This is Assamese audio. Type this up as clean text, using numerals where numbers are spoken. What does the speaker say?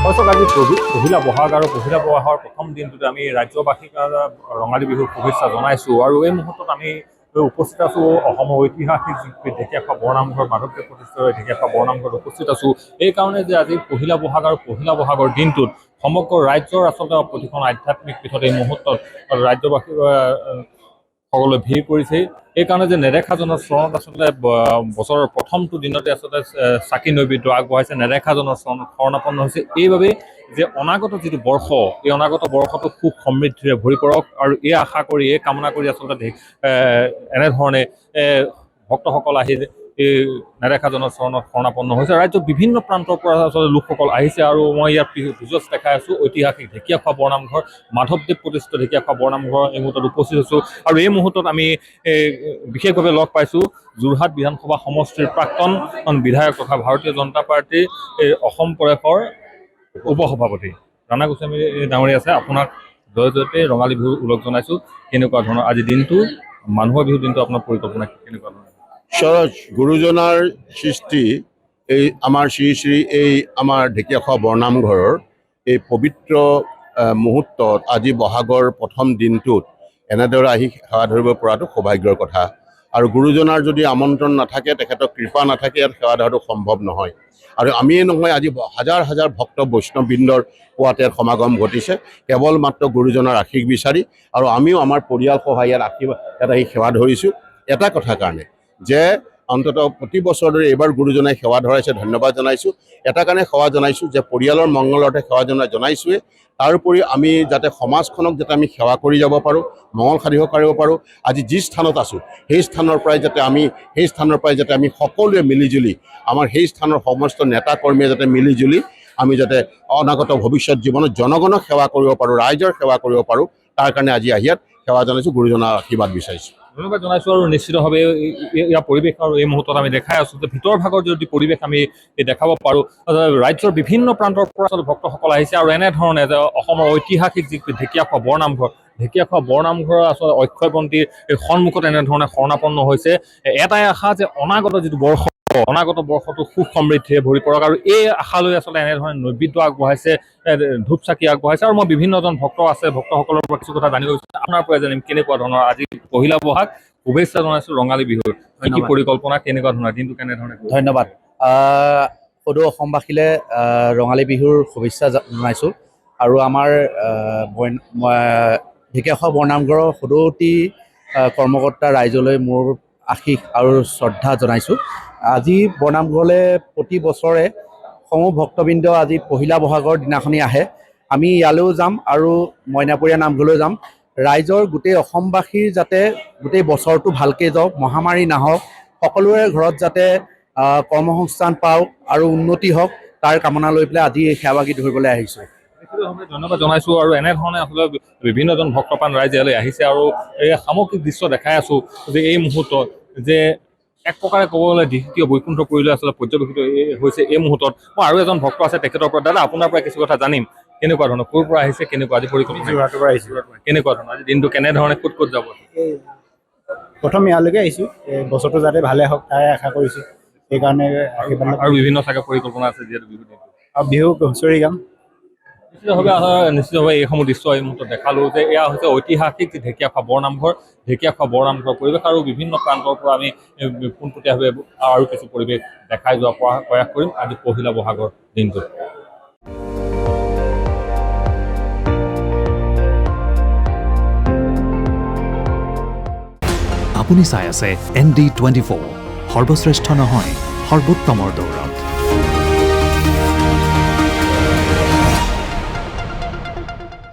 দৰ্শক আজি পহিলা বহাগ আৰু পহিলা বহাগৰ প্ৰথম দিনটোতে আমি ৰাজ্যবাসীক ৰঙালী বিহুৰ শুভেচ্ছা জনাইছোঁ আৰু এই মুহূৰ্তত আমি উপস্থিত আছোঁ অসমৰ ঐতিহাসিক যি ঢেকীয়াখোৱা বৰনামঘৰ মাধৱদেৱ প্ৰতিষ্ঠিত ঢেকীয়াখোৱা বৰনামঘৰত উপস্থিত আছোঁ। এইকাৰণে যে আজি পহিলা বহাগ আৰু পহিলা বহাগৰ দিনটোত সমগ্ৰ ৰাজ্যৰ আচলতে প্ৰতিখন আধ্যাত্মিক পীঠত এই মুহূৰ্তত ৰাজ্যবাসী সকলোৱে ভিৰ কৰিছে। এইকাৰণে যে নেদেখাজনৰ চৰণত আচলতে বছৰৰ প্ৰথমটো দিনতে আচলতে চাকি নৈবেদ্য আগবঢ়াইছে, নেদেখাজনৰ চৰণত শৰণাপন্ন হৈছে এইবাবেই যে অনাগত যিটো বৰ্ষ, এই অনাগত বৰ্ষটো সুখ সমৃদ্ধিৰে ভৰি পৰক আৰু এই আশা কৰি এই কামনা কৰি আচলতে এনেধৰণে ভক্তসকল আহি এই নেদেখাজনৰ চৰণত শৰণাপন্ন হৈছে। ৰাজ্যৰ বিভিন্ন প্ৰান্তৰ পৰা আচলতে লোকসকল আহিছে আৰু মই ইয়াত ভিজুৱেলছ দেখাই আছোঁ ঐতিহাসিক ঢেকীয়াখোৱা বৰনামঘৰ মাধৱদেৱ প্ৰতিষ্ঠিত ঢেকীয়াখোৱা বৰনামঘৰ এই মুহূৰ্তত উপস্থিত হৈছোঁ আৰু এই মুহূৰ্তত আমি বিশেষভাৱে লগ পাইছোঁ যোৰহাট বিধানসভা সমষ্টিৰ প্ৰাক্তন বিধায়ক তথা ভাৰতীয় জনতা পাৰ্টীৰ অসম প্ৰদেশৰ উপসভাপতি ৰাণা গোস্বামী ডাঙৰীয়া আছে। আপোনাক জয়তে ৰঙালী বিহুৰ ওলগ জনাইছোঁ। কেনেকুৱা ধৰণৰ আজি দিনটো মানুহৰ বিহুৰ দিনটো আপোনাৰ পৰিকল্পনা কেনেকুৱা ধৰণৰ? গুৰুজনাৰ সৃষ্টি এই আমাৰ শ্ৰী শ্ৰী এই আমাৰ ঢেকীয়াখোৱা বৰনামঘৰৰ এই পবিত্ৰ মুহূৰ্তত আজি বহাগৰ প্ৰথম দিনটোত এনেদৰে আহি সেৱা ধৰিব পৰাটো সৌভাগ্যৰ কথা আৰু গুৰুজনাৰ যদি আমন্ত্ৰণ নাথাকে, তেখেতৰ কৃপা নাথাকে, ইয়াত সেৱা ধৰাটো সম্ভৱ নহয়। আৰু আমিয়ে নহয়, আজি হাজাৰ হাজাৰ ভক্ত বৈষ্ণৱবৃন্দৰ পোৱাতে ইয়াত সমাগম ঘটিছে কেৱল মাত্ৰ গুৰুজনাৰ আশীষ বিচাৰি। আৰু আমিও আমাৰ পৰিয়ালসহ ইয়াত আহি সেৱা ধৰিছোঁ এটা কথাৰ কাৰণে যে অন্ততঃ প্ৰতি বছৰ দৰে এইবাৰ গুৰুজনাই সেৱা ধৰাইছে, ধন্যবাদ জনাইছোঁ। এটা কাৰণে সেৱা জনাইছোঁ যে পৰিয়ালৰ মংগলৰ্থে সেৱা জনাইছোঁৱে, তাৰোপৰি আমি যাতে সমাজখনক যাতে আমি সেৱা কৰি যাব পাৰোঁ, মংগল সাধিব পাৰিব পাৰোঁ। আজি যি স্থানত আছোঁ সেই স্থানৰ পৰাই যাতে আমি সকলোৱে মিলিজুলি আমাৰ সেই স্থানৰ সমস্ত নেতা কৰ্মীয়ে যাতে মিলিজুলি আমি যাতে অনাগত ভৱিষ্যত জীৱনত জনগণক সেৱা কৰিব পাৰোঁ, ৰাইজৰ সেৱা কৰিব পাৰোঁ, তাৰ কাৰণে আজি ইয়াত সেৱা জনাইছোঁ, গুৰুজনাৰ আশীৰ্বাদ বিচাৰিছোঁ। ধন্যবাদ জনাইছোঁ। আৰু নিশ্চিতভাৱে ইয়াৰ পৰিৱেশ আৰু এই মুহূৰ্তত আমি দেখাই আছোঁ যে ভিতৰ ভাগৰ যদি পৰিৱেশ আমি দেখাব পাৰোঁ, ৰাজ্যৰ বিভিন্ন প্ৰান্তৰ পৰা ভক্তসকল আহিছে আৰু এনেধৰণে যে অসমৰ ঐতিহাসিক যি ঢেকীয়াখোৱা বৰনামঘৰ আচলতে অক্ষয়বন্তিৰ সন্মুখত এনেধৰণে শৰণাপন্ন হৈছে। এটাই আশা যে অনাগত বৰ্ষটো সুখ সমৃদ্ধিৰে ভৰি পৰক আৰু এই আশালৈ আচলতে এনেধৰণে নৈবেদ্য আগবঢ়াইছে, ধূপ চাকি আগবঢ়াইছে। আৰু মই বিভিন্নজন ভক্ত আছে, ভক্তসকলৰ পৰা কিছু কথা জানিব বিচাৰিছোঁ, আপোনাৰ পৰা জানিম কেনেকুৱা ধৰণৰ আজি পহিলা বহাগ শুভেচ্ছা জনাইছোঁ ৰঙালী বিহুৰ কি পৰিকল্পনা, কেনেকুৱা ধৰণৰ দিনটো কেনেধৰণে? ধন্যবাদ। সদৌ অসমবাসীলৈ ৰঙালী বিহুৰ শুভেচ্ছা জনাইছোঁ আৰু আমাৰ ঢেকীয়াখোৱা বৰনামঘৰৰ সদৌতি কৰ্মকৰ্তা ৰাইজলৈ মোৰ আশীষ আৰু শ্ৰদ্ধা জনাইছোঁ। আজি বৰনামঘৰলৈ প্ৰতি বছৰে সমূহ ভক্তবৃন্দ আজি পহিলা বহাগৰ দিনাখনি আহে। আমি ইয়ালৈও যাম আৰু মইনাপৰীয়া নামঘৰলৈ যাম। ৰাইজৰ গোটেই অসমবাসীৰ যাতে গোটেই বছৰটো ভালকৈ যাওক, মহামাৰী নাহক, সকলোৰে ঘৰত যাতে কৰ্মসংস্থান পাওক আৰু উন্নতি হওক, তাৰ কামনা লৈ পেলাই আজি এই সেৱা গীত ধৰিবলৈ আহিছোঁ। ধন্যবাদ জনাইছোঁ। আৰু এনেধৰণে আচলতে বিভিন্নজন ভক্তপ্ৰাণ ৰাইজ ইয়ালৈ আহিছে আৰু এই সামগ্ৰিক দৃশ্য দেখাই আছোঁ যে এই মুহূৰ্তত যে এক প্ৰকাৰে ক'ব গ'লে দ্বিতীয় বৈকুণ্ঠপুৰীলৈ আচলতে পৰ্যবেক্ষিত হৈছে এই মুহূৰ্তত। মই আৰু এজন ভক্ত আছে, তেখেতৰ পৰা দাদা আপোনাৰ পৰা কিছু কথা জানিম, কেনেকুৱা ধৰণৰ, ক'ৰ পৰা আহিছে, কেনেকুৱা আজি পৰিকল্পনা? যোৰহাটৰ পৰা আহিছোঁ। কেনেকুৱা ধৰণৰ আজি দিনটো কেনেধৰণে ক'ত যাব? প্ৰথম ইয়ালৈকে আহিছোঁ, বছৰটো যাতে ভালে হওক তাৰে আশা কৰিছোঁ, সেইকাৰণে আৰু বিভিন্ন চাগে পৰিকল্পনা আছে যিহেতু বিহু দিনটো। আৰু বিহু হুঁচৰি গাম। নিশ্চিতভাৱে এইসমূহ দৃশ্য এই মুহূৰ্তত দেখালোঁ যে এয়া হৈছে ঐতিহাসিক ঢেকীয়াখোৱা বৰনামঘৰ পৰিৱেশ আৰু বিভিন্ন প্ৰান্তৰ পৰা আমি পোনপটীয়াভাৱে আৰু কিছু পৰিৱেশ দেখাই যোৱাৰ প্ৰয়াস কৰিম আজি পহিলা বহাগৰ দিনটোত। আপুনি চাই আছে ND24, সৰ্বশ্ৰেষ্ঠ নহয় সৰ্বোত্তমৰ দৌৰত।